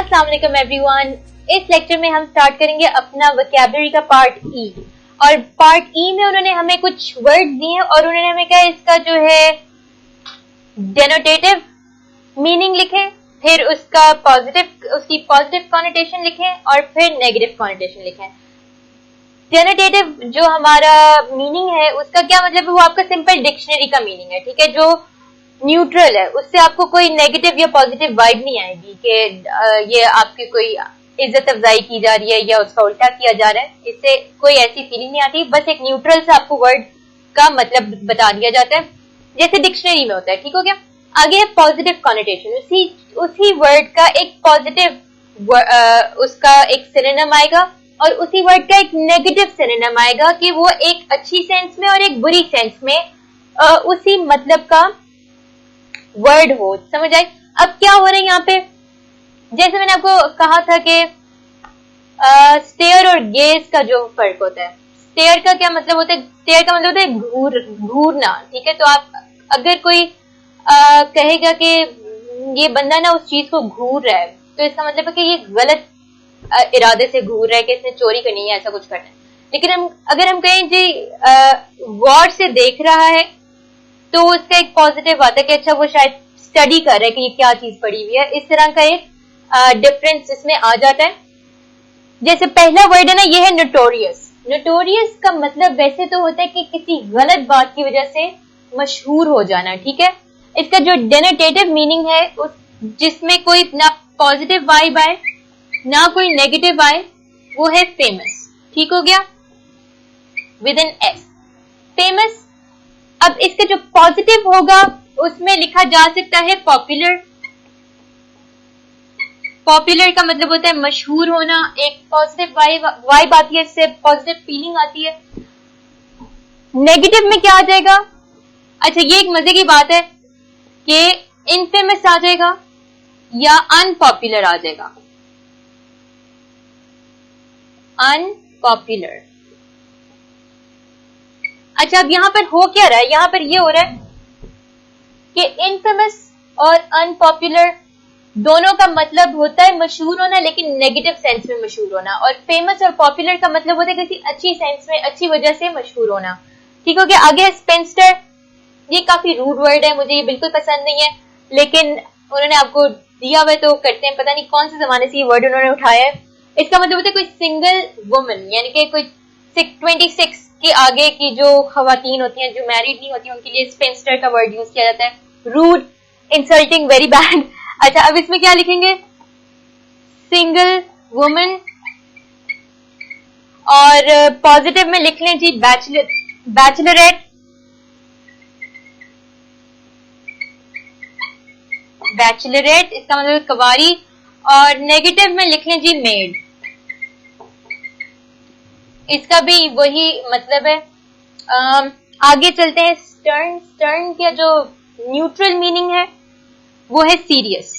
अस्सलाम वालेकुम एवरीवन। इस लेक्चर में हम स्टार्ट करेंगे अपना वोकैबुलरी का पार्ट ई। और पार्ट ई में उन्होंने हमें कुछ वर्ड दिए और उन्होंने हमें कहा इसका जो है डेनोटेटिव मीनिंग लिखें, फिर उसका उसकी पॉजिटिव कॉनोटेशन लिखें और फिर नेगेटिव कॉनोटेशन लिखें। डेनोटेटिव जो हमारा मीनिंग है उसका क्या मतलब है, वो आपका सिंपल डिक्शनरी का मीनिंग है, ठीक है, जो न्यूट्रल है, उससे आपको कोई नेगेटिव या पॉजिटिव वाइब नहीं आएगी कि ये आपकी कोई इज्जत अफजाई की जा रही है या उसका उल्टा किया जा रहा है, इससे कोई ऐसी फीलिंग नहीं आती। बस एक न्यूट्रल से आपको वर्ड का मतलब बता दिया जाता है जैसे डिक्शनरी में होता है, ठीक हो गया। आगे है पॉजिटिव कॉनोटेशन। उसी वर्ड का एक पॉजिटिव उसका एक सिनोनिम आएगा और उसी वर्ड का एक नेगेटिव सिनोनिम आएगा कि वो एक अच्छी सेंस में और एक बुरी सेंस में उसी मतलब का वर्ड हो। समझ आए? अब क्या हो रहा है यहाँ पे, जैसे मैंने आपको कहा था कि स्टेयर और गेज का जो फर्क होता है। स्टेयर का क्या मतलब होता है? स्टेयर का मतलब होता है घूरना, ठीक है। तो आप अगर कोई कहेगा कि ये बंदा ना उस चीज को घूर रहा है, तो इसका मतलब है कि ये गलत इरादे से घूर रहा है, कि इसने चोरी करनी है, ऐसा कुछ करना है। लेकिन अगर हम कहें जी गौर से देख रहा है, तो उसका एक पॉजिटिव आता है कि अच्छा वो शायद स्टडी कर रहा है कि ये क्या चीज पड़ी हुई है। इस तरह का एक डिफरेंस इसमें आ जाता है। जैसे पहला वर्ड है ना, ये है नोटोरियस। नोटोरियस का मतलब वैसे तो होता है कि किसी गलत बात की वजह से मशहूर हो जाना, ठीक है। इसका जो डेनोटेटिव मीनिंग है जिसमें कोई ना पॉजिटिव वाइब आए ना कोई नेगेटिव आए, वो है फेमस, ठीक हो गया, विद एन एस, फेमस। अब इसका जो पॉजिटिव होगा उसमें लिखा जा सकता है पॉपुलर। पॉपुलर का मतलब होता है मशहूर होना, एक पॉजिटिव वाइब आती है, इससे पॉजिटिव फीलिंग आती है। नेगेटिव में क्या आ जाएगा? अच्छा, ये एक मजे की बात है कि इनफेमस आ जाएगा या अनपॉपुलर आ जाएगा। अनपॉपुलर। अच्छा, अब यहां पर हो क्या रहा है? यहां पर ये हो रहा है कि इनफेमस और अनपॉपुलर दोनों का मतलब होता है मशहूर होना, लेकिन नेगेटिव सेंस में मशहूर होना। और फेमस और पॉपुलर का मतलब होता है किसी अच्छी सेंस में, अच्छी वजह से मशहूर होना, ठीक हो गया। आगे है स्पेंस्टर। ये काफी रूड वर्ड है, मुझे ये बिल्कुल पसंद नहीं है, लेकिन उन्होंने आपको दिया हुआ है तो करते हैं। पता नहीं कौन से जमाने से ये वर्ड उन्होंने उठाया है। इसका मतलब होता है कोई सिंगल वुमन, यानी कि कोई 26 के आगे की जो खवातीन होती हैं, जो मैरिड नहीं होती, उनके लिए स्पेंस्टर का वर्ड यूज किया जाता है। Rude, insulting, very bad. अच्छा, अब इसमें क्या लिखेंगे? Single woman. और पॉजिटिव में लिख लें जी बैचलरेट। बैचलरेट इसका मतलब कवारी। और नेगेटिव में लिख लें जी मेड। इसका भी वही मतलब है। आगे चलते हैं। स्टर्न। स्टर्न का जो न्यूट्रल मीनिंग है वो है सीरियस।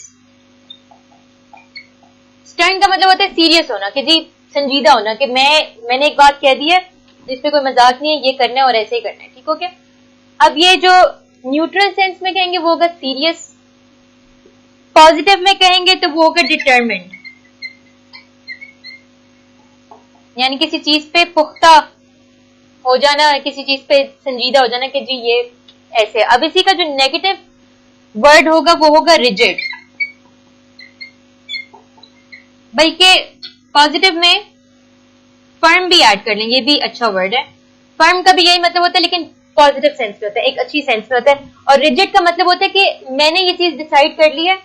स्टर्न का मतलब होता है सीरियस होना, कि जी संजीदा होना, कि मैंने एक बात कह दी है, इस पे कोई मजाक नहीं है, ये करना है और ऐसे ही करना है, ठीक हो गया। अब ये जो न्यूट्रल सेंस में कहेंगे वो होगा सीरियस। पॉजिटिव में कहेंगे तो वो होगा डिटरमिन्ड, यानी किसी चीज पे पुख्ता हो जाना, किसी चीज पे संजीदा हो जाना कि जी ये ऐसे। अब इसी का जो नेगेटिव वर्ड होगा वो होगा रिजिड। बल्कि पॉजिटिव में फर्म भी ऐड कर लेंगे, ये भी अच्छा वर्ड है। फर्म का भी यही मतलब होता है, लेकिन पॉजिटिव सेंस में होता है, एक अच्छी सेंस में होता है। और रिजिड का मतलब होता है कि मैंने ये चीज डिसाइड कर ली है,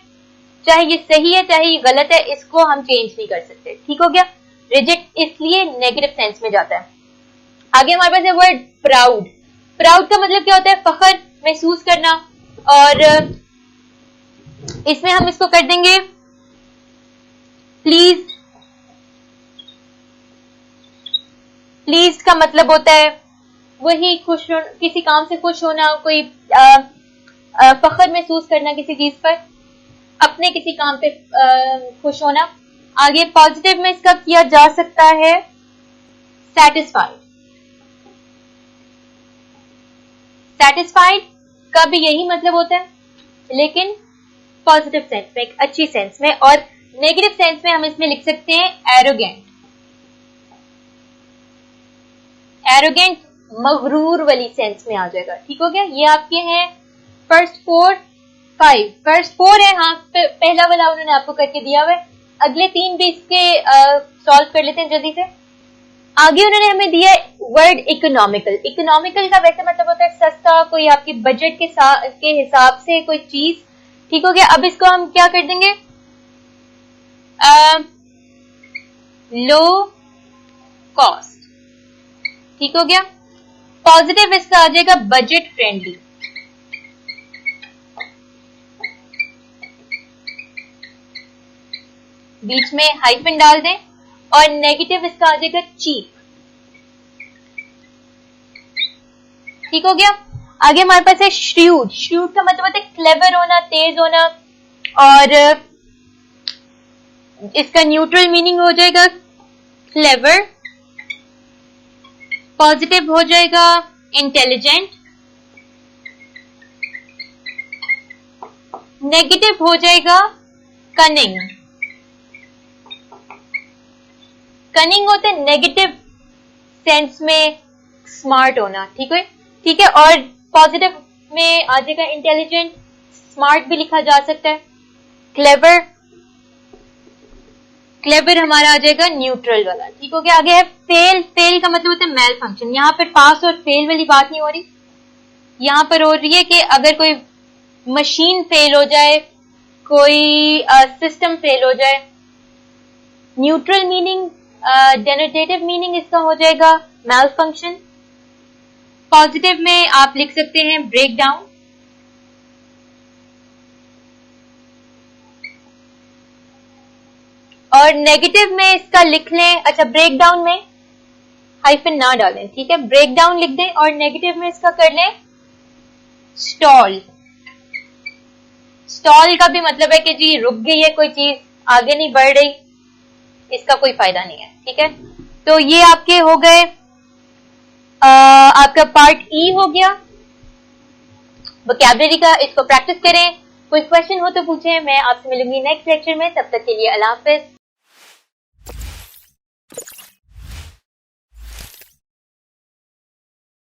चाहे ये सही है चाहे ये गलत है, इसको हम चेंज नहीं कर सकते, ठीक हो गया। रिजिड इसलिए नेगेटिव सेंस में जाता है। आगे हमारे पास है वर्ड प्राउड। प्राउड का मतलब क्या होता है? फख्र महसूस करना। और इसमें हम इसको कर देंगे प्लीज। प्लीज का मतलब होता है वही खुश हो, किसी काम से खुश होना, कोई फख्र महसूस करना किसी चीज पर, अपने किसी काम पे खुश होना। आगे पॉजिटिव में इसका किया जा सकता है सेटिस्फाइड। सेटिस्फाइड का भी यही मतलब होता है, लेकिन पॉजिटिव सेंस में, एक अच्छी सेंस में। और नेगेटिव सेंस में हम इसमें लिख सकते हैं एरोगेंट। एरोगेंट मगरूर वाली सेंस में आ जाएगा। ठीक हो गया। ये आपके हैं फर्स्ट 4 5। फर्स्ट 4 है, हाँ पहला वाला उन्होंने आपको करके दिया हुआ है। अगले 3 भी इसके सॉल्व कर लेते हैं जल्दी से। आगे उन्होंने हमें दिया वर्ड इकोनॉमिकल। इकोनॉमिकल का वैसे मतलब होता है सस्ता, कोई आपके बजट के हिसाब से कोई चीज। ठीक हो गया। अब इसको हम क्या कर देंगे, लो कॉस्ट। ठीक हो गया। पॉजिटिव इसका आ जाएगा बजट फ्रेंडली। बीच में हाइफन डाल दें। और नेगेटिव इसका आ जाएगा चीप। ठीक हो गया। आगे हमारे पास है श्रूड। श्रूड का मतलब होता है क्लेवर होना, तेज होना। और इसका न्यूट्रल मीनिंग हो जाएगा क्लेवर। पॉजिटिव हो जाएगा इंटेलिजेंट। नेगेटिव हो जाएगा कनिंग। कनिंग होते हैं नेगेटिव सेंस में स्मार्ट होना। ठीक है, ठीक है। और पॉजिटिव में आ जाएगा इंटेलिजेंट, स्मार्ट भी लिखा जा सकता है। क्लेवर, क्लेवर हमारा आ जाएगा न्यूट्रल वाला। ठीक हो गया। आगे है फेल। फेल का मतलब होता है मेल फंक्शन। यहां पर पास और फेल वाली बात नहीं हो रही, यहां पर हो रही है कि अगर कोई मशीन फेल हो जाए, कोई सिस्टम फेल हो जाए। न्यूट्रल मीनिंग, डेनोटेटिव मीनिंग इसका हो जाएगा मेल फंक्शन। पॉजिटिव में आप लिख सकते हैं ब्रेक डाउन। और नेगेटिव में इसका लिख लें, अच्छा ब्रेक डाउन में हाइफन ना डालें। ठीक है, ब्रेक डाउन लिख दें। और नेगेटिव में इसका कर लें स्टॉल। स्टॉल का भी मतलब है कि जी रुक गई है कोई चीज, आगे नहीं बढ़ रही, इसका कोई फायदा नहीं है। ठीक है, तो ये आपके हो गए, आपका पार्ट ई हो गया वोकैबुलरी का। इसको प्रैक्टिस करें। कोई क्वेश्चन हो तो पूछें। मैं आपसे मिलूंगी नेक्स्ट लेक्चर में। तब तक के लिए अल्लाह हाफिज।